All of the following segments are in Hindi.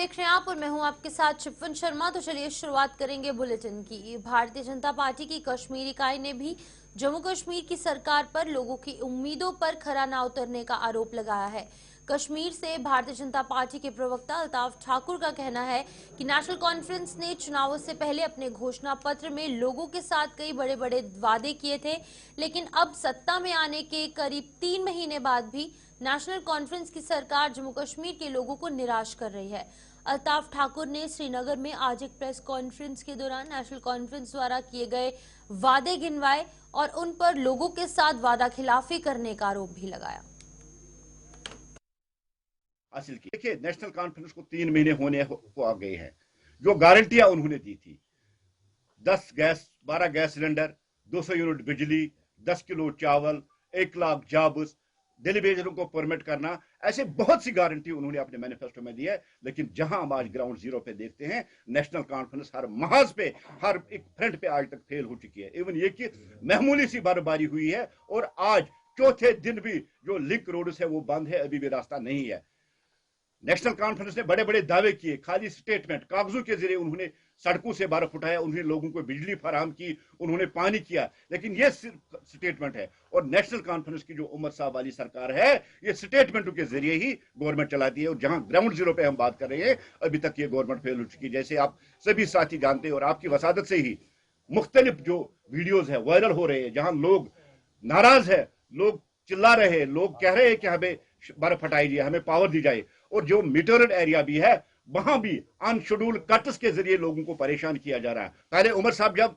देख रहे हैं आप और मैं हूं आपके साथ शिफन शर्मा। तो चलिए शुरुआत करेंगे बुलेटिन की। भारतीय जनता पार्टी की कश्मीर इकाई ने भी जम्मू कश्मीर की सरकार पर लोगों की उम्मीदों पर खरा ना उतरने का आरोप लगाया है। कश्मीर से भारतीय जनता पार्टी के प्रवक्ता अल्ताफ ठाकुर का कहना है कि नेशनल कॉन्फ्रेंस ने चुनावों से पहले अपने घोषणा पत्र में लोगों के साथ कई बड़े बड़े वादे किए थे, लेकिन अब सत्ता में आने के करीब 3 महीने बाद भी नेशनल कॉन्फ्रेंस की सरकार जम्मू कश्मीर के लोगों को निराश कर रही है। अल्ताफ ठाकुर ने श्रीनगर में आज एक प्रेस कॉन्फ्रेंस के दौरान नेशनल कॉन्फ्रेंस द्वारा किए गए वादे गिनवाए और उन पर लोगों के साथ वादा खिलाफी करने का आरोप भी लगाया। हासिल की। देखिए, नेशनल कॉन्फ्रेंस को 3 महीने होने को आ गए हैं। जो गारंटियां उन्होंने दी थी, 12 गैस सिलेंडर, 200 यूनिट बिजली, 10 किलो चावल, 1 लाख जॉब्स, दिल्ली बेजरों को परमिट करना, ऐसे बहुत सी गारंटी उन्होंने अपने मैनिफेस्टो में दी है। लेकिन जहां हम आज ग्राउंड जीरो पे देखते हैं, नेशनल कॉन्फ्रेंस हर महाज पे, हर एक फ्रंट पे आज तक फेल हो चुकी है। इवन ये कि मामूली सी बर्फबारी हुई है और आज चौथे दिन भी जो लिंक रोड है वो बंद है, अभी भी रास्ता नहीं है। नेशनल कॉन्फ्रेंस ने बड़े बड़े दावे किए, खाली स्टेटमेंट, कागजों के जरिए उन्होंने सड़कों से बर्फ उठाया, उन्होंने लोगों को बिजली फराहम की, उन्होंने पानी किया, लेकिन ये सिर्फ स्टेटमेंट है। और नेशनल कॉन्फ्रेंस की जो उमर साहब वाली सरकार है, ये स्टेटमेंटों के जरिए ही गवर्नमेंट चलाती है। और जहां ग्राउंड जीरो पे हम बात कर रहे हैं, अभी तक ये गवर्नमेंट फेल हो चुकी है। जैसे आप सभी साथी जानते हैं और आपकी वसादत से ही मुख्तलिफ जो वीडियोज है वायरल हो रहे हैं, जहां लोग नाराज है, लोग चिल्ला रहे हैं, लोग कह रहे हैं कि हमें बर्फ हटाई जाए, हमें पावर दी जाए। और जो मीटर्ड एरिया भी है, वहां भी अनशेड्यूल्ड कट्स के जरिए लोगों को परेशान किया जा रहा है। पहले उमर साहब जब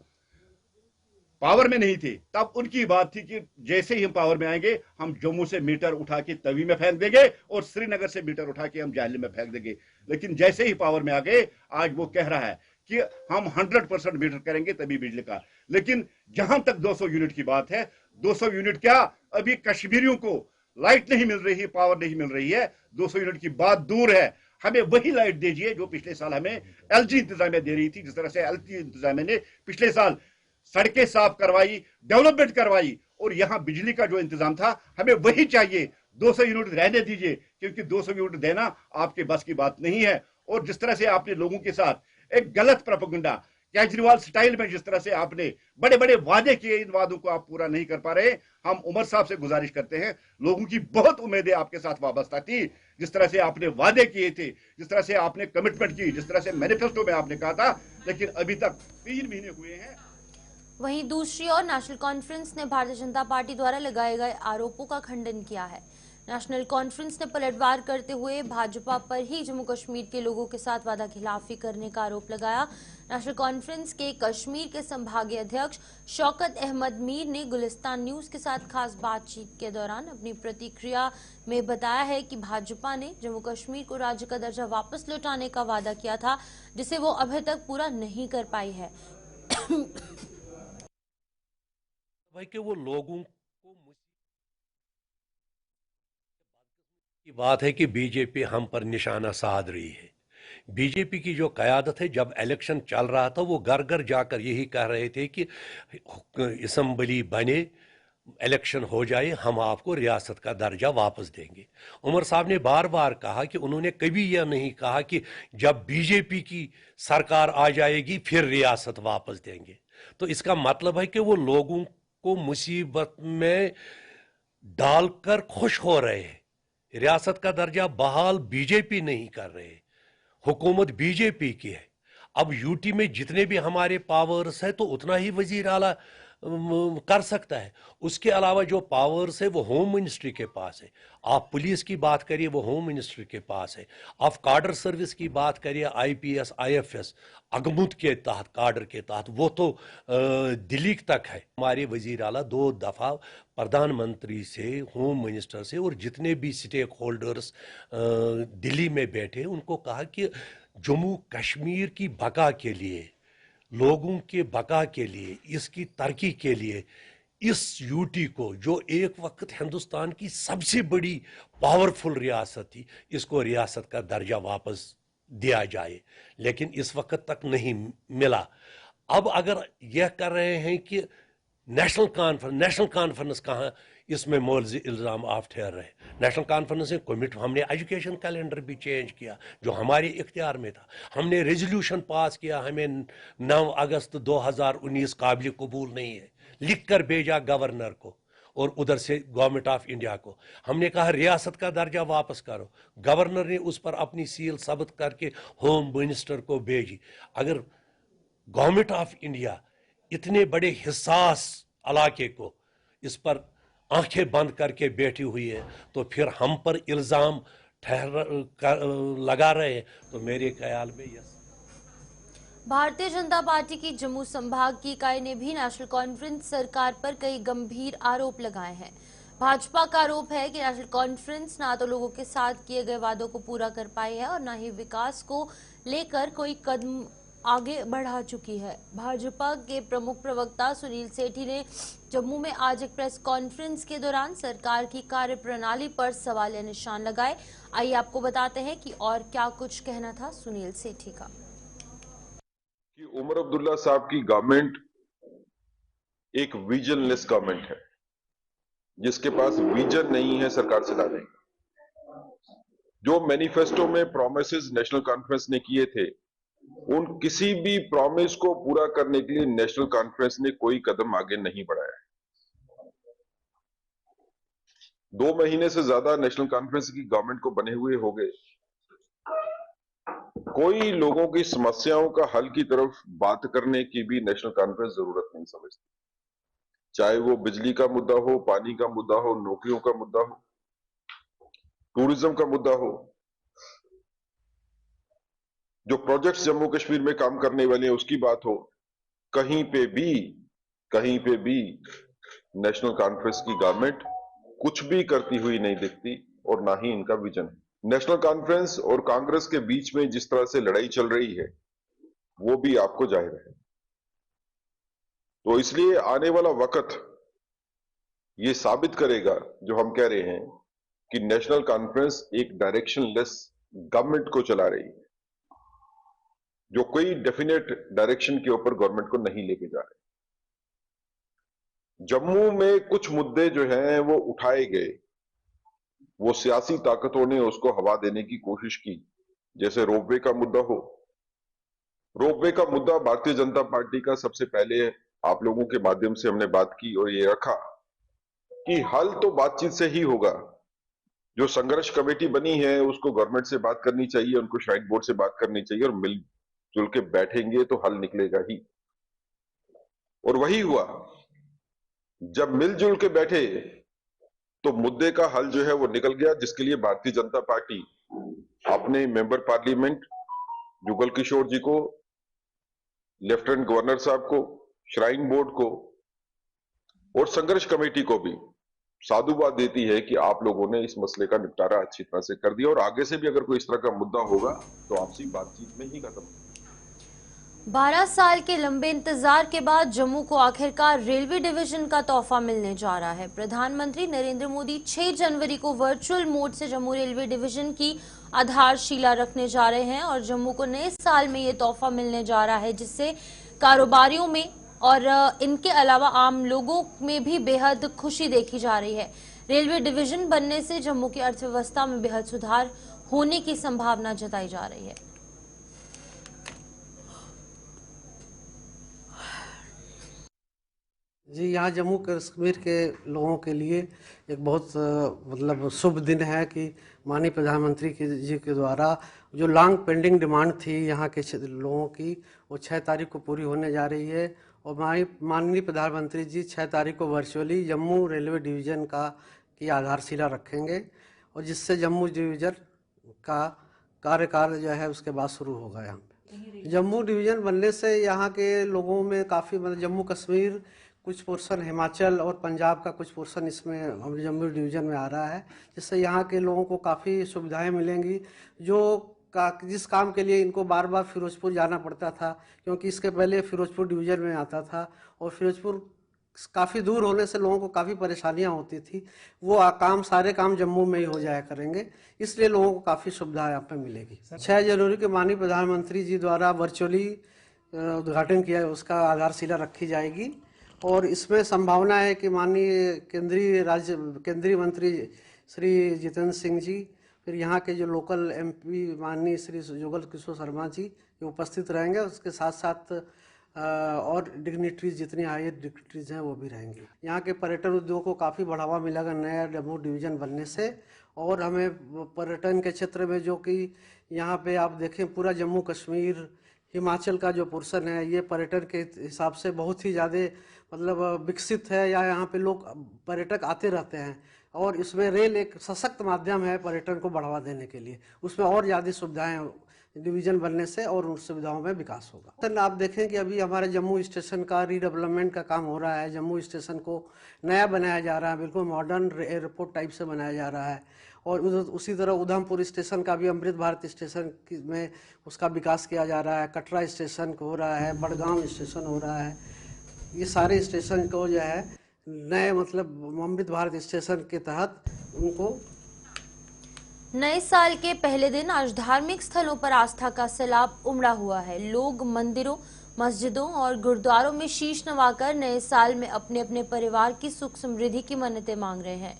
पावर में नहीं थे, तब उनकी बात थी कि जैसे ही हम पावर में आएंगे, हम जम्मू से मीटर उठा के तवी में फेंक देंगे और श्रीनगर से मीटर उठा के हम जाहली में फेंक देंगे। लेकिन जैसे ही पावर में आ गए, आज वो कह रहा है कि हम 100% मीटर करेंगे तभी बिजली का। लेकिन जहां तक 200 यूनिट की बात है, 200 यूनिट क्या, अभी कश्मीरियों को लाइट नहीं मिल रही, पावर नहीं मिल रही है। 200 यूनिट की बात दूर है, हमें वही लाइट दीजिए जो पिछले साल हमें एलजी इंतजामिया दे रही थी। जिस तरह से एलजी इंतजामिया ने पिछले साल सड़कें साफ करवाई, डेवलपमेंट करवाई, और यहां बिजली का जो इंतजाम था, हमें वही चाहिए। 200 यूनिट रहने दीजिए, क्योंकि 200 यूनिट देना आपके बस की बात नहीं है। और जिस तरह से आपने लोगों के साथ एक गलत प्रोपेगेंडा, केजरीवाल स्टाइल में जिस तरह से आपने बड़े बड़े वादे किए, इन वादों को आप पूरा नहीं कर पा रहे। हम उमर साहब से गुजारिश करते हैं, लोगों की बहुत उम्मीदें आपके साथ वाबस्ता थी। जिस तरह से आपने वादे किए थे, जिस तरह से आपने कमिटमेंट की, जिस तरह से मैनिफेस्टो में आपने कहा था, लेकिन अभी तक 3 महीने हुए हैं। वहीं दूसरी ओर नेशनल कॉन्फ्रेंस ने भारतीय जनता पार्टी द्वारा लगाए गए आरोपों का खंडन किया है। नेशनल कॉन्फ्रेंस ने पलटवार करते हुए भाजपा पर ही जम्मू कश्मीर के लोगों के साथ वादा खिलाफी करने का आरोप लगाया। नेशनल कॉन्फ्रेंस के कश्मीर के संभागीय अध्यक्ष शौकत अहमद मीर ने गुलिस्तान न्यूज के साथ खास बातचीत के दौरान अपनी प्रतिक्रिया में बताया है कि भाजपा ने जम्मू कश्मीर को राज्य का दर्जा वापस लौटाने का वादा किया था, जिसे वो अभी तक पूरा नहीं कर पाई है। भाई कि वो लोगों को की बात है कि बीजेपी हम पर निशाना साध रही है। बीजेपी की जो क़यादत है, जब इलेक्शन चल रहा था, वो घर घर जाकर यही कह रहे थे कि असम्बली बने, इलेक्शन हो जाए, हम आपको रियासत का दर्जा वापस देंगे। उमर साहब ने बार बार कहा कि उन्होंने कभी यह नहीं कहा कि जब बीजेपी की सरकार आ जाएगी फिर रियासत वापस देंगे। तो इसका मतलब है कि वो लोगों को मुसीबत में डालकर खुश हो रहे हैं। रियासत का दर्जा बहाल बीजेपी नहीं कर रहे, हुकूमत बीजेपी की है। अब यूटी में जितने भी हमारे पावर्स है, तो उतना ही वजीर आला कर सकता है। उसके अलावा जो पावर्स है वो होम मिनिस्ट्री के पास है। आप पुलिस की बात करिए, वो होम मिनिस्ट्री के पास है। आप काडर सर्विस की बात करिए, आईपीएस आईएफएस अगमुत के तहत, काडर के तहत, वो तो दिल्ली तक है। हमारे वजीर आला 2 दफ़ा प्रधानमंत्री से, होम मिनिस्टर से और जितने भी स्टेक होल्डर्स दिल्ली में बैठे, उनको कहा कि जम्मू कश्मीर की बका के लिए, लोगों के बका के लिए, इसकी तरक्की के लिए, इस यूटी को जो एक वक्त हिंदुस्तान की सबसे बड़ी पावरफुल रियासत थी, इसको रियासत का दर्जा वापस दिया जाए। लेकिन इस वक्त तक नहीं मिला। अब अगर यह कर रहे हैं कि नेशनल कॉन्फ्रेंस कहाँ, इसमें मोलजी इल्ज़ाम आप ठहर रहे। नेशनल कॉन्फ्रेंस ने कमिट, हमने एजुकेशन कैलेंडर भी चेंज किया जो हमारे इख्तियार में था। हमने रेजोल्यूशन पास किया, हमें 9 अगस्त 2019 काबिल कबूल नहीं है, लिख कर भेजा गवर्नर को और उधर से गवर्नमेंट ऑफ इंडिया को। हमने कहा रियासत का दर्जा वापस करो, गवर्नर ने उस पर अपनी सील साबित करके होम मिनिस्टर को भेजी। अगर गवर्नमेंट ऑफ इंडिया इतने बड़े हिस्सास इलाके को इस पर आंखें बंद करके बैठी हुई है तो फिर हम पर इल्ज़ाम लगा रहे हैं, तो मेरे ख्याल में यह भारतीय जनता पार्टी की जम्मू संभाग की इकाई ने भी नेशनल कॉन्फ्रेंस सरकार पर कई गंभीर आरोप लगाए हैं। भाजपा का आरोप है कि नेशनल कॉन्फ्रेंस ना तो लोगों के साथ किए गए वादों को पूरा कर पाई है और न ही विकास को लेकर कोई कदम आगे बढ़ा चुकी है। भाजपा के प्रमुख प्रवक्ता सुनील सेठी ने जम्मू में आज एक प्रेस कॉन्फ्रेंस के दौरान सरकार की कार्यप्रणाली पर सवालिया निशान लगाए। आइए आपको बताते हैं कि और क्या कुछ कहना था सुनील सेठी का। कि उमर अब्दुल्ला साहब की गवर्नमेंट एक विजनलेस गवर्नमेंट है, जिसके पास विजन नहीं है सरकार चलाने का। जो मैनिफेस्टो में प्रॉमिसेस नेशनल कॉन्फ्रेंस ने किए थे, उन किसी भी प्रॉमिस को पूरा करने के लिए नेशनल कॉन्फ्रेंस ने कोई कदम आगे नहीं बढ़ाया। 2 महीने से ज्यादा नेशनल कॉन्फ्रेंस की गवर्नमेंट को बने हुए हो गए, कोई लोगों की समस्याओं का हल की तरफ बात करने की भी नेशनल कॉन्फ्रेंस जरूरत नहीं समझती। चाहे वो बिजली का मुद्दा हो, पानी का मुद्दा हो, नौकरियों का मुद्दा हो, टूरिज्म का मुद्दा हो, जो प्रोजेक्ट्स जम्मू कश्मीर में काम करने वाले हैं उसकी बात हो, कहीं पे भी नेशनल कॉन्फ्रेंस की गवर्नमेंट कुछ भी करती हुई नहीं दिखती और ना ही इनका विजन है। नेशनल कॉन्फ्रेंस और कांग्रेस के बीच में जिस तरह से लड़ाई चल रही है वो भी आपको जाहिर है। तो इसलिए आने वाला वक्त ये साबित करेगा जो हम कह रहे हैं कि नेशनल कॉन्फ्रेंस एक डायरेक्शनलेस गवर्नमेंट को चला रही है, जो कोई डेफिनेट डायरेक्शन के ऊपर गवर्नमेंट को नहीं लेके जा रहे। जम्मू में कुछ मुद्दे जो हैं वो उठाए गए, वो सियासी ताकतों ने उसको हवा देने की कोशिश की, जैसे रोपवे का मुद्दा हो। रोपवे का मुद्दा भारतीय जनता पार्टी का सबसे पहले आप लोगों के माध्यम से हमने बात की और ये रखा कि हल तो बातचीत से ही होगा। जो संघर्ष कमेटी बनी है उसको गवर्नमेंट से बात करनी चाहिए, उनको श्राइन बोर्ड से बात करनी चाहिए और मिलजुल के बैठेंगे तो हल निकलेगा ही। और वही हुआ, जब मिलजुल के बैठे तो मुद्दे का हल जो है वो निकल गया, जिसके लिए भारतीय जनता पार्टी अपने मेंबर पार्लियामेंट जुगल किशोर जी को, लेफ्टिनेंट गवर्नर साहब को, श्राइन बोर्ड को और संघर्ष कमेटी को भी साधुवाद देती है कि आप लोगों ने इस मसले का निपटारा अच्छी तरह से कर दिया और आगे से भी अगर कोई इस तरह का मुद्दा होगा तो आपसी बातचीत में ही खत्म। 12 साल के लंबे इंतजार के बाद जम्मू को आखिरकार रेलवे डिवीजन का तोहफा मिलने जा रहा है। प्रधानमंत्री नरेंद्र मोदी 6 जनवरी को वर्चुअल मोड से जम्मू रेलवे डिवीजन की आधारशिला रखने जा रहे हैं और जम्मू को नए साल में ये तोहफा मिलने जा रहा है, जिससे कारोबारियों में और इनके अलावा आम लोगों में भी बेहद खुशी देखी जा रही है। रेलवे डिवीजन बनने से जम्मू की अर्थव्यवस्था में बेहद सुधार होने की संभावना जताई जा रही है। जी, यहाँ जम्मू कश्मीर के लोगों के लिए एक बहुत मतलब शुभ दिन है कि माननीय प्रधानमंत्री जी के द्वारा जो लॉन्ग पेंडिंग डिमांड थी यहाँ के लोगों की, वो 6 तारीख को पूरी होने जा रही है। और माननीय प्रधानमंत्री जी 6 तारीख को वर्चुअली जम्मू रेलवे डिवीज़न की आधारशिला रखेंगे और जिससे जम्मू डिवीज़न का कार्यकाल जो है उसके बाद शुरू होगा। यहाँ पे जम्मू डिवीज़न बनने से यहाँ के लोगों में काफ़ी मतलब जम्मू कश्मीर, कुछ पोर्शन हिमाचल और पंजाब का कुछ पोर्शन इसमें जम्मू डिवीज़न में आ रहा है, जिससे यहाँ के लोगों को काफ़ी सुविधाएं मिलेंगी। जिस काम के लिए इनको बार बार फिरोजपुर जाना पड़ता था, क्योंकि इसके पहले फिरोजपुर डिवीज़न में आता था और फिरोजपुर काफ़ी दूर होने से लोगों को काफ़ी परेशानियां होती थी, वो सारे काम जम्मू में ही हो जाया करेंगे, इसलिए लोगों को काफ़ी सुविधा यहाँ पर मिलेगी। 6 जनवरी के माननीय प्रधानमंत्री जी द्वारा वर्चुअली उद्घाटन किया, उसका आधारशिला रखी जाएगी और इसमें संभावना है कि माननीय केंद्रीय मंत्री श्री जितेंद्र सिंह जी, फिर यहाँ के जो लोकल एमपी माननीय श्री जुगल किशोर शर्मा जी ये उपस्थित रहेंगे। उसके साथ साथ और डिग्निटरीज जितनी हायर डिग्निटरीज हैं वो भी रहेंगी। यहाँ के पर्यटन उद्योग को काफ़ी बढ़ावा मिलेगा नया जम्मू डिवीज़न बनने से। और हमें पर्यटन के क्षेत्र में जो कि यहाँ पे आप देखें पूरा जम्मू कश्मीर हिमाचल का जो पोर्शन है ये पर्यटन के हिसाब से बहुत ही ज़्यादा मतलब विकसित है, या यहाँ पे लोग पर्यटक आते रहते हैं। और इसमें रेल एक सशक्त माध्यम है पर्यटन को बढ़ावा देने के लिए। उसमें और ज़्यादा सुविधाएं डिवीज़न बनने से और उन सुविधाओं में विकास होगा। तो आप देखें कि अभी हमारे जम्मू स्टेशन का रीडेवलपमेंट का काम हो रहा है। जम्मू स्टेशन को नया बनाया जा रहा है, बिल्कुल मॉडर्न एयरपोर्ट टाइप से बनाया जा रहा है। और उसी तरह उधमपुर स्टेशन का भी अमृत भारत स्टेशन में उसका विकास किया जा रहा है। कटरा स्टेशन हो रहा है, बड़गांव स्टेशन हो रहा है। ये सारे स्टेशन को जो है नए मतलब अमृत भारत स्टेशन के तहत उनको नए साल के पहले दिन आज धार्मिक स्थलों पर आस्था का सैलाब उमड़ा हुआ है। लोग मंदिरों, मस्जिदों और गुरुद्वारों में शीश नवाकर नए साल में अपने अपने परिवार की सुख समृद्धि की मन्नतें मांग रहे हैं।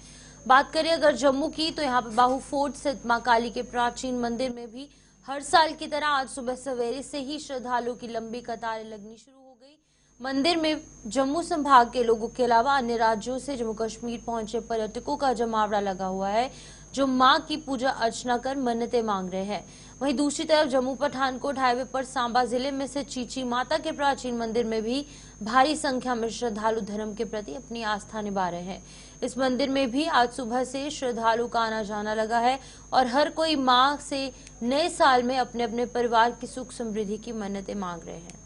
बात करें अगर जम्मू की, तो यहाँ पे बाहू फोर्ट स्थित मां काली के प्राचीन मंदिर में भी हर साल की तरह आज सुबह सवेरे से ही श्रद्धालुओं की लंबी कतारें लगनी शुरू हो गई। मंदिर में जम्मू संभाग के लोगों के अलावा अन्य राज्यों से जम्मू कश्मीर पहुंचे पर्यटकों का जमावड़ा लगा हुआ है, जो मां की पूजा अर्चना कर मन्नतें मांग रहे हैं। वहीं दूसरी तरफ जम्मू पठानकोट हाईवे पर सांबा जिले में से चीची माता के प्राचीन मंदिर में भी भारी संख्या में श्रद्धालु धर्म के प्रति अपनी आस्था निभा रहे हैं। इस मंदिर में भी आज सुबह से श्रद्धालु का आना जाना लगा है और हर कोई मां से नए साल में अपने अपने परिवार की सुख समृद्धि की मन्नतें मांग रहे हैं।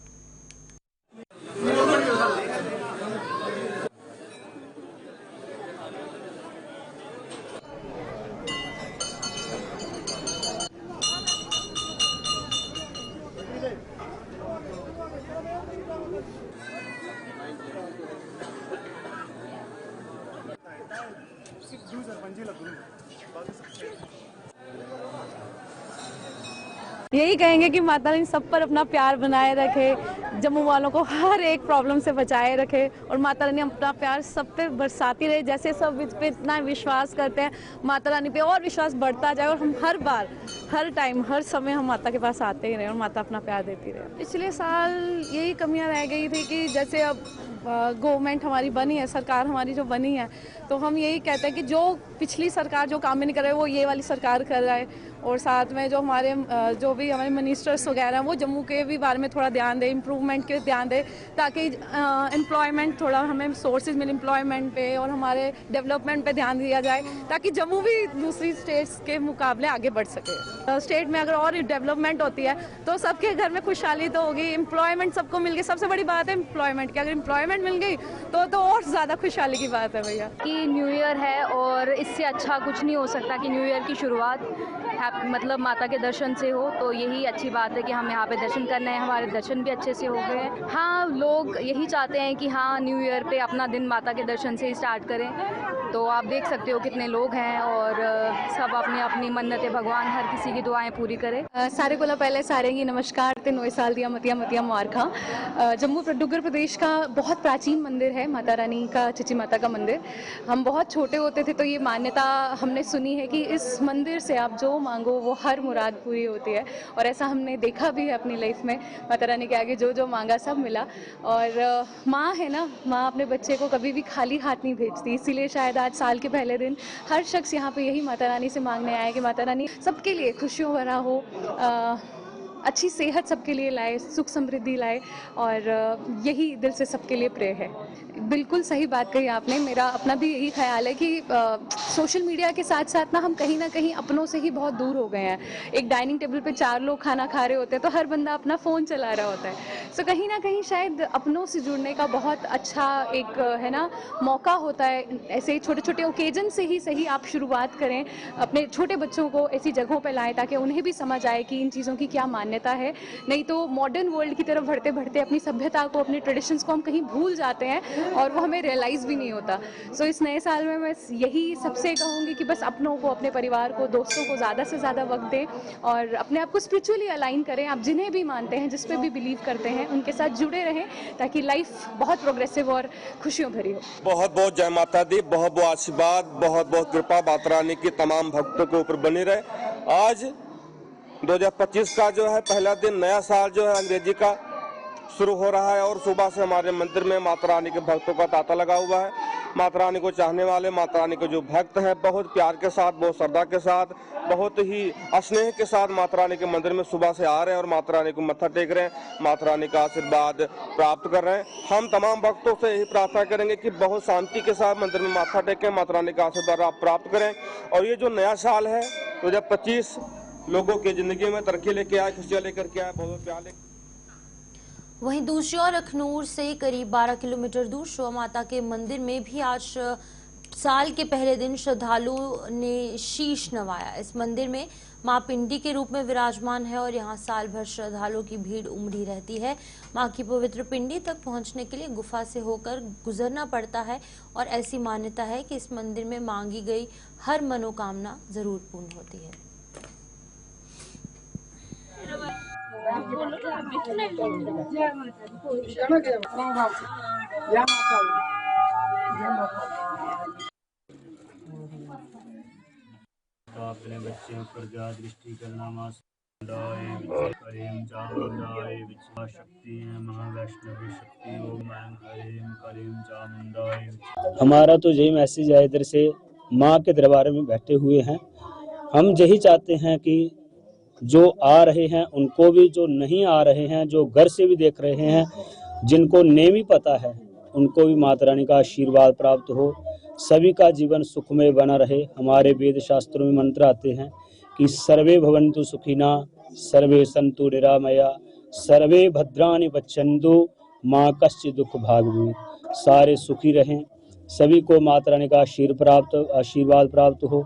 यही कहेंगे कि माता रानी सब पर अपना प्यार बनाए रखे, जम्मू वालों को हर एक प्रॉब्लम से बचाए रखे और माता रानी अपना प्यार सब पे बरसाती रहे। जैसे सब इस पे इतना विश्वास करते हैं, माता रानी पे और विश्वास बढ़ता जाए और हम हर बार, हर टाइम, हर समय हम माता के पास आते ही रहे और माता अपना प्यार देती रहे। पिछले साल यही कमियां रह गई थी कि जैसे अब गवर्नमेंट हमारी बनी है, सरकार हमारी जो बनी है, तो हम यही कहते हैं कि जो पिछली सरकार जो काम नहीं कर रहे वो ये वाली सरकार कर रहा है। और साथ में जो भी हमारे मिनिस्टर्स वगैरह हैं वो जम्मू के भी बारे में थोड़ा ध्यान दें, इम्प्रूवमेंट के ध्यान दें, ताकि एम्प्लॉयमेंट थोड़ा हमें सोर्सेज मिले एम्प्लॉयमेंट पे और हमारे डेवलपमेंट पे ध्यान दिया जाए, ताकि जम्मू भी दूसरी स्टेट्स के मुकाबले आगे बढ़ सके। स्टेट में अगर और डेवलपमेंट होती है तो सबके घर में खुशहाली तो होगी, एम्प्लॉयमेंट सबको मिल गई। सबसे बड़ी बात है एम्प्लॉयमेंट की, अगर एम्प्लॉयमेंट मिल गई तो और ज़्यादा खुशहाली की बात है भैया। कि न्यू ईयर है और इससे अच्छा कुछ नहीं हो सकता कि न्यू ईयर की शुरुआत मतलब माता के दर्शन से हो, तो यही अच्छी बात है कि हम यहाँ पे दर्शन करने हैं। हमारे दर्शन भी अच्छे से हो गए हैं। हाँ, लोग यही चाहते हैं कि हाँ न्यू ईयर पे अपना दिन माता के दर्शन से ही स्टार्ट करें। तो आप देख सकते हो कितने लोग हैं और सब अपनी अपनी मन्नतें, भगवान हर किसी की दुआएं पूरी करे। सारे को पहले सारे की नमस्कार ते 9 साल दिया मतिया मुबारखां। जम्मू डुग्गर प्रदेश का बहुत प्राचीन मंदिर है माता रानी का, चीची माता का मंदिर। हम बहुत छोटे होते थे तो ये मान्यता हमने सुनी है कि इस मंदिर से आप जो मांगो वो हर मुराद पूरी होती है, और ऐसा हमने देखा भी है अपनी लाइफ में। माता रानी के आगे जो जो मांगा सब मिला। और माँ है ना, माँ अपने बच्चे को कभी भी खाली हाथ नहीं भेजती, इसीलिए शायद आज साल के पहले दिन हर शख्स यहाँ पे यही माता रानी से मांगने आया कि माता रानी सबके लिए खुशियों भरा हो, अच्छी सेहत सबके लिए लाए, सुख समृद्धि लाए, और यही दिल से सबके लिए प्रे है। बिल्कुल सही बात कही आपने। मेरा अपना भी यही ख्याल है कि सोशल मीडिया के साथ साथ ना हम कहीं ना कहीं अपनों से ही बहुत दूर हो गए हैं। एक डाइनिंग टेबल पे 4 लोग खाना खा रहे होते हैं तो हर बंदा अपना फ़ोन चला रहा होता है। सो कहीं ना कहीं शायद अपनों से जुड़ने का बहुत अच्छा एक है ना मौका होता है। ऐसे ही छोटे छोटे ओकेजन से ही सही आप शुरुआत करें, अपने छोटे बच्चों को ऐसी जगहों पर लाएं ताकि उन्हें भी समझ आए कि इन चीज़ों की क्या मान्यता है। नहीं तो मॉडर्न वर्ल्ड की तरफ बढ़ते बढ़ते अपनी सभ्यता को, अपने ट्रेडिशंस को हम कहीं भूल जाते हैं और वो हमें रियलाइज़ भी नहीं होता। सो इस नए साल में मैं यही सबसे कहूँगी कि बस अपनों को, अपने परिवार को, दोस्तों को ज़्यादा से ज़्यादा वक्त दें और अपने आप को स्पिरिचुअली अलाइन करें। आप जिन्हें भी मानते हैं, जिस पे भी बिलीव करते हैं, उनके साथ जुड़े रहें ताकि लाइफ बहुत प्रोग्रेसिव और खुशियों भरी हो। बहुत बहुत जय माता दी, बहुत बहुत आशीर्वाद, बहुत बहुत कृपा माता रानी की तमाम भक्तों के ऊपर बनी रहे। आज 2025 का जो है पहला दिन, नया साल जो है अंग्रेजी का शुरू हो रहा है और सुबह से हमारे मंदिर में माता रानी के भक्तों का तांता लगा हुआ है। माता रानी को चाहने वाले, माता रानी के जो भक्त हैं, बहुत प्यार के साथ, बहुत श्रद्धा के साथ, बहुत ही स्नेह के साथ माता रानी के मंदिर में सुबह से आ रहे हैं और माता रानी को मत्था टेक रहे हैं, माता रानी का आशीर्वाद प्राप्त कर रहे हैं। हम तमाम भक्तों से यही प्रार्थना करेंगे कि बहुत शांति के साथ मंदिर में माथा टेकें, माता रानी का आशीर्वाद आप प्राप्त करें और ये जो नया साल है 2025 लोगों की जिंदगी में तरक्की लेके आए, खुशियाँ लेकर के आए, बहुत प्यार लेकर। वहीं दूसरी ओर अखनूर से करीब 12 किलोमीटर दूर शोभा माता के मंदिर में भी आज साल के पहले दिन श्रद्धालुओं ने शीश नवाया। इस मंदिर में मां पिंडी के रूप में विराजमान है और यहां साल भर श्रद्धालुओं की भीड़ उमड़ी रहती है। मां की पवित्र पिंडी तक पहुंचने के लिए गुफा से होकर गुजरना पड़ता है और ऐसी मान्यता है कि इस मंदिर में मांगी गई हर मनोकामना जरूर पूर्ण होती है। अपने बच्चे ऊपर जा दृष्टि करना मां करीम चामुंडाए विचमा शक्ति है महावैष्णवी शक्ति ओम ऐं करीम करीम चामुंडाए। हमारा तो यही मैसेज है, इधर से माँ के दरबार में बैठे हुए हैं। हम यही चाहते हैं कि जो आ रहे हैं उनको भी, जो नहीं आ रहे हैं, जो घर से भी देख रहे हैं, जिनको नेमी पता है उनको भी माता रानी का आशीर्वाद प्राप्त हो, सभी का जीवन सुखमय बना रहे। हमारे वेद शास्त्रों में मंत्र आते हैं कि सर्वे भवन्तु सुखिना, सर्वे सन्तु निरामया, सर्वे भद्राणि पश्यन्तु, माँ कश्चित् दुख भाग भूमि। सारे सुखी रहें, सभी को माता रानी का आशीर्वाद प्राप्त हो,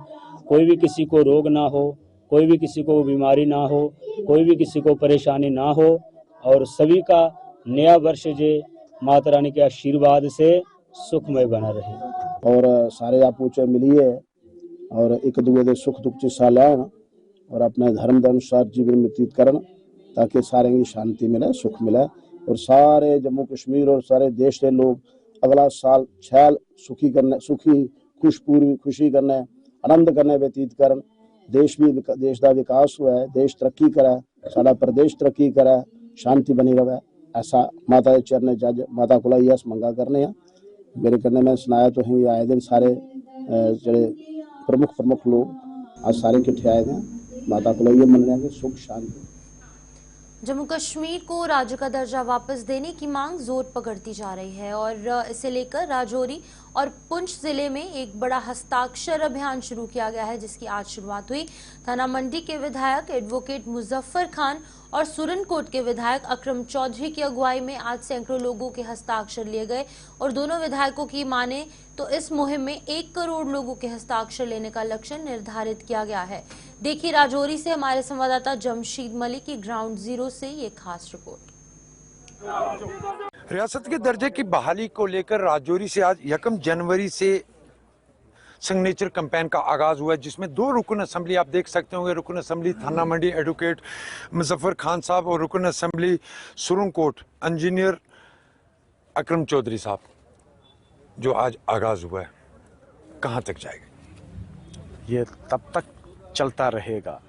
कोई भी किसी को रोग ना हो, कोई भी किसी को बीमारी ना हो, कोई भी किसी को परेशानी ना हो और सभी का नया वर्ष जे माता रानी के आशीर्वाद से सुखमय बना रहे। और सारे आपू च मिलिए और एक दूसरे के सुख दुख च हिस्सा लैन और अपने धर्म के अनुसार जीवन व्यतीत करन ताकि सारे की शांति मिले, सुख मिले और सारे जम्मू कश्मीर और सारे देश के लोग अगला साल छैल सुखी करने, सुखी खुशी करने, आनंद करने व्यतीत करन। देश का विकास हुआ है, देश तरक्की करे, सारा प्रदेश तरक्की करे, शांति बनी रहे, ऐसा माता के चरण जज माता को यस मंगा करने हैं। मेरे करने में सुनाया तो है आए दिन सारे जड़े प्रमुख लोग आज सारे इकट्ठे आए हैं, माता को ये मन रहे हैं सुख शांति। जम्मू कश्मीर को राज्य का दर्जा वापस देने की मांग जोर पकड़ती जा रही है और इसे लेकर राजौरी और पुंछ जिले में एक बड़ा हस्ताक्षर अभियान शुरू किया गया है, जिसकी आज शुरुआत हुई। थाना मंडी के विधायक एडवोकेट मुजफ्फर खान और सुरनकोट के विधायक अकरम चौधरी की अगुवाई में आज सैकड़ों लोगों के हस्ताक्षर लिए गए और दोनों विधायकों की माने तो इस मुहिम में 1 करोड़ लोगों के हस्ताक्षर लेने का लक्ष्य निर्धारित किया गया है। देखिए राजौरी से हमारे संवाददाता जमशीद मलिक की ग्राउंड जीरो से ये खास रिपोर्ट। रियासत के दर्जे की बहाली को लेकर राजौरी से आज 1 जनवरी से सिग्नेचर कैंपेन का आगाज हुआ है, जिसमें 2 रुकन असेंबली आप देख सकते होंगे। रुकन असेंबली थाना मंडी एडवोकेट मुजफ्फर खान साहब और रुकन असेंबली सुरनकोट इंजीनियर अकरम चौधरी साहब, जो आज आगाज हुआ है। कहाँ तक जाएगा? ये तब तक चलता रहेगा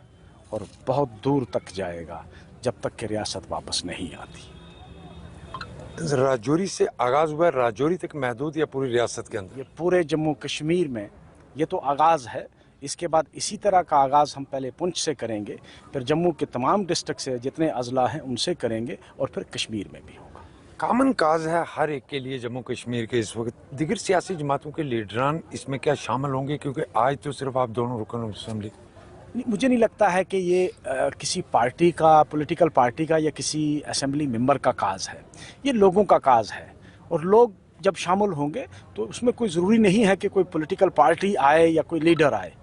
और बहुत दूर तक जाएगा जब तक कि रियासत वापस नहीं आती। राजौरी से आगाज हुआ है, राजौरी तक महदूद या पूरी रियासत के अंदर? ये पूरे जम्मू कश्मीर में ये तो आगाज़ है। इसके बाद इसी तरह का आगाज़ हम पहले पुंछ से करेंगे, फिर जम्मू के तमाम डिस्ट्रिक्ट से जितने अजला हैं उनसे करेंगे और फिर कश्मीर में भी होगा। कामन काज है हर एक के लिए जम्मू कश्मीर के इस वक्त। दिगर सियासी जमातों के लीडरान इसमें क्या शामिल होंगे? क्योंकि आज तो सिर्फ आप दोनों रुकन असेंबली। मुझे नहीं लगता है कि ये किसी पार्टी का, पॉलिटिकल पार्टी का या किसी असेंबली मेंबर का काज है। ये लोगों का काज है और लोग जब शामिल होंगे तो उसमें कोई ज़रूरी नहीं है कि कोई पॉलिटिकल पार्टी आए या कोई लीडर आए।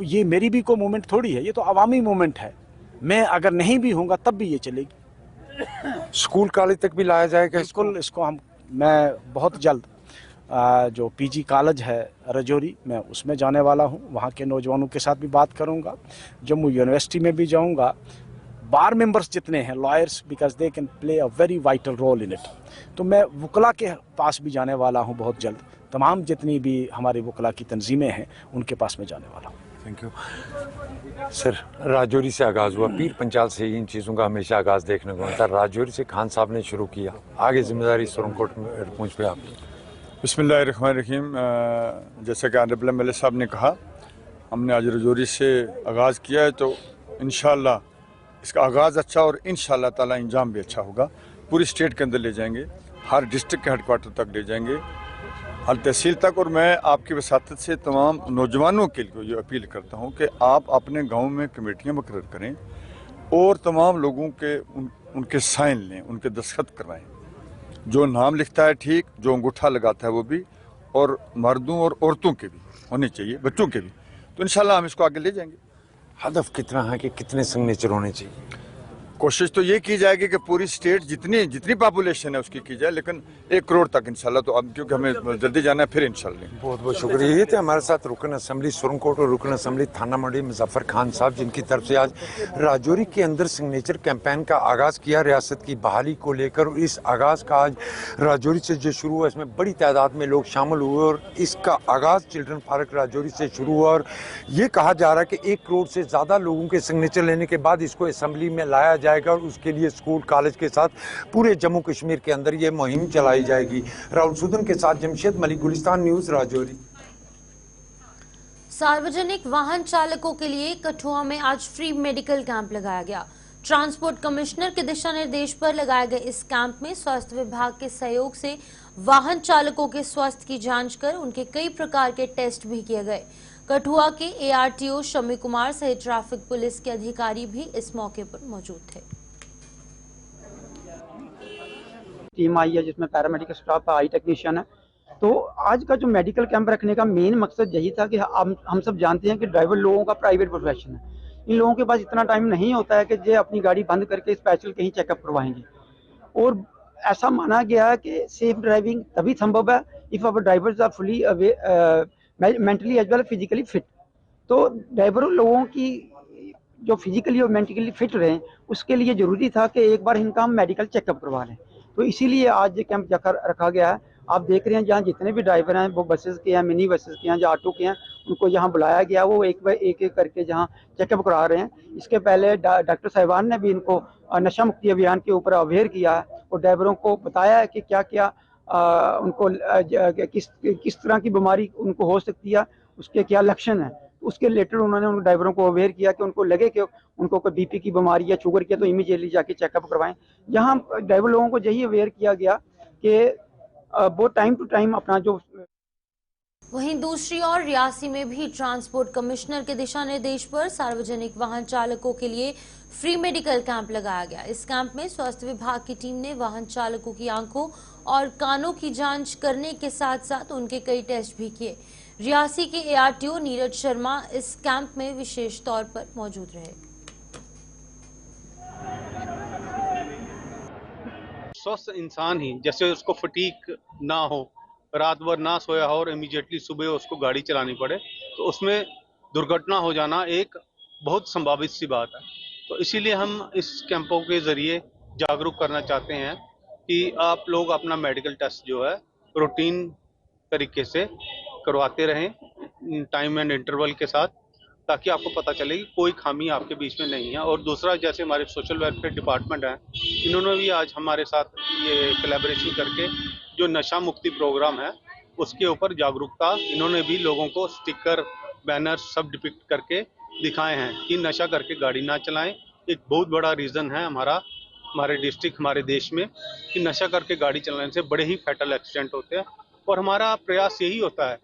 ये मेरी भी कोई मूवमेंट थोड़ी है, ये तो अवामी मूवमेंट है। मैं अगर नहीं भी होऊंगा तब भी ये चलेगी। स्कूल कॉलेज तक भी लाया जाएगा इसको मैं बहुत जल्द जो पीजी कॉलेज है राजौरी, मैं उसमें जाने वाला हूँ। वहाँ के नौजवानों के साथ भी बात करूँगा, जम्मू यूनिवर्सिटी में भी जाऊँगा, बार मेंबर्स जितने हैं, lawyers, because they can play a very vital role in it. तो मैं वकला के पास भी जाने वाला हूं बहुत जल्द। तमाम जितनी भी हमारे वकला की तंजीमें हैं उनके पास में जाने वाला हूं। Thank you sir. राजौरी से आगाज़ हुआ, पीर पंचाल से इन चीज़ों का हमेशा आगाज़ देखने को मिलता है। राजौरी से खान साहब ने शुरू किया, आगे जिम्मेदारी सुरनकोट में पहुँच पे आपकी। बिस्मिल्लाहिर्रहमानिर्रहीम। जैसा कि ऑनरेबल एमएलए साहब ने कहा, हमने आज राजौरी से आगाज़ किया है, तो इंशाअल्लाह इसका आगाज़ अच्छा और इंशाअल्लाह ताला इंजाम भी अच्छा होगा। पूरी स्टेट के अंदर ले जाएंगे, हर डिस्ट्रिक्ट के हेडक्वार्टर तक ले जाएंगे, हर तहसील तक। और मैं आपकी वसातत से तमाम नौजवानों के लिए ये अपील करता हूँ कि आप अपने गाँव में कमेटियाँ मुकर्रर करें और तमाम लोगों के उनके साइन लें, उनके दस्तखत करवाएँ। जो नाम लिखता है ठीक, जो अंगूठा लगाता है वो भी, और मर्दों और औरतों के भी होने चाहिए, बच्चों के भी। तो इंशाल्लाह हम इसको आगे ले जाएंगे। हदफ कितना है कि कितने सिग्नेचर होने चाहिए? कोशिश तो ये की जाएगी कि पूरी स्टेट जितनी पॉपुलेशन है उसकी की जाए, लेकिन 1 करोड़ तक इंशाल्लाह। तो अब क्योंकि हमें जल्दी जाना है, फिर इंशाल्लाह। बहुत बहुत शुक्रिया। ये थे हमारे साथ रुकन असम्बली सुरनकोट और रुकन असम्बली थाना मंडी मुजफ्फर खान साहब, जिनकी तरफ से आज राजौरी के अंदर सिग्नेचर कैंपेन का आगाज़ किया रियासत की बहाली को लेकर। इस आगाज़ का आज राजौरी से जो शुरू हुआ, इसमें बड़ी तादाद में लोग शामिल हुए और इसका आगाज़ चिल्ड्रन पार्क राजौरी से शुरू हुआ। और ये कहा जा रहा है कि 1 करोड़ से ज़्यादा लोगों के सिग्नेचर लेने के बाद इसको असम्बली में लाया जाएगा और उसके लिए स्कूल कॉलेज के साथ पूरे जम्मू कश्मीर के अंदर ये मुहिम चलाई जाएगी। राहुल सुदन के साथ जमशेद मलिक, गुलिस्तान न्यूज़, राजौरी। सार्वजनिक वाहन चालकों के लिए कठुआ में आज फ्री मेडिकल कैंप लगाया गया। ट्रांसपोर्ट कमिश्नर के दिशा निर्देश पर लगाए गए इस कैंप में स्वास्थ्य विभाग के सहयोग से वाहन चालकों के स्वास्थ्य की जांच कर उनके कई प्रकार के टेस्ट भी किए गए। कठुआ के ARTO शमी कुमार सहित ट्रैफिक पुलिस के अधिकारी भी इस मौके पर मौजूद थे। टीम आई है जिसमें पैरामेडिकल स्टाफ है, आई टेक्नीशियन है। तो आज का जो मेडिकल कैंप रखने का मेन मकसद यही था कि हम सब जानते हैं कि ड्राइवर लोगों का प्राइवेट प्रोफेशन है। इन लोगों के पास इतना टाइम नहीं होता है कि जो अपनी गाड़ी बंद करके स्पेशल कहीं चेकअप करवाएंगे। और ऐसा माना गया है कि सेफ ड्राइविंग तभी संभव है if our drivers are fully mentally as well physically fit. तो ड्राइवरों लोगों की जो फिजिकली और मेंटली फिट रहें, उसके लिए ज़रूरी था कि एक बार इनका हम मेडिकल चेकअप करवा लें। तो इसीलिए आज ये कैंप रखा गया है। आप देख रहे हैं जहाँ जितने भी ड्राइवर हैं, वो बसेस के हैं, मिनी बसेस के हैं, जो ऑटो के हैं, उनको यहाँ बुलाया गया। वो एक करके जहाँ चेकअप करा रहे हैं। इसके पहले डॉक्टर साहिबान ने भी इनको नशा मुक्ति अभियान के ऊपर अवेयर किया है और ड्राइवरों को बताया है कि क्या क्या उनको किस तरह की बीमारी उनको हो सकती है, उसके क्या लक्षण हैं। उसके रिलेटेड उन्होंने उन ड्राइवरों को अवेयर किया कि उनको लगे कि उनको कोई BP की बीमारी या शुगर की, तो इमीडिएटली जाके चेकअप करवाएं। यहाँ ड्राइवर लोगों को यही अवेयर किया गया कि वो टाइम टू टाइम अपना जो। वहीं दूसरी ओर रियासी में भी ट्रांसपोर्ट कमिश्नर के दिशा निर्देश पर सार्वजनिक वाहन चालकों के लिए फ्री मेडिकल कैंप लगाया गया। इस कैंप में स्वास्थ्य विभाग की टीम ने वाहन चालकों की आंखों और कानों की जांच करने के साथ साथ उनके कई टेस्ट भी किए। रियासी के ARTO नीरज शर्मा इस कैंप में विशेष तौर पर मौजूद रहे। स्वस्थ इंसान ही, जैसे उसको फटीक ना हो, रात भर ना सोया हो और इमीडिएटली सुबह उसको गाड़ी चलानी पड़े, तो उसमें दुर्घटना हो जाना एक बहुत संभावित सी बात है। तो इसीलिए हम इस कैंपों के जरिए जागरूक करना चाहते हैं कि आप लोग अपना मेडिकल टेस्ट जो है रूटीन तरीके से करवाते रहें, टाइम एंड इंटरवल के साथ, ताकि आपको पता चले कि कोई खामी आपके बीच में नहीं है। और दूसरा, जैसे हमारे सोशल वेलफेयर डिपार्टमेंट है, इन्होंने भी आज हमारे साथ ये कोलैबोरेशन करके जो नशा मुक्ति प्रोग्राम है उसके ऊपर जागरूकता, इन्होंने भी लोगों को स्टिकर, बैनर सब डिपिक्ट करके दिखाए हैं कि नशा करके गाड़ी ना चलाएं। एक बहुत बड़ा रीज़न है हमारे डिस्ट्रिक्ट, हमारे देश में, कि नशा करके गाड़ी चलाने से बड़े ही फैटल एक्सीडेंट होते हैं। और हमारा प्रयास यही होता है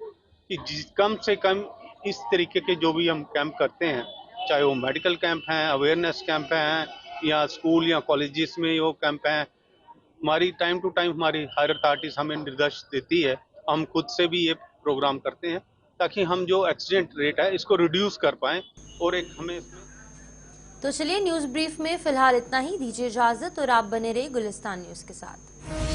कि कम से कम इस तरीके के जो भी हम कैंप करते हैं, चाहे वो मेडिकल कैंप हैं, अवेयरनेस कैंप हैं, या स्कूल या कॉलेजेस में वो कैंप हैं, हमारी टाइम टू टाइम हमारी हायर अथॉरिटीज हमें निर्देश देती है। हम खुद से भी ये प्रोग्राम करते हैं ताकि हम जो एक्सीडेंट रेट है इसको रिड्यूस कर पाएँ। और एक हमें तो चलिए न्यूज ब्रीफ में फिलहाल इतना ही, दीजिए इजाजत और आप बने रहिए गुलिस्तान न्यूज के साथ।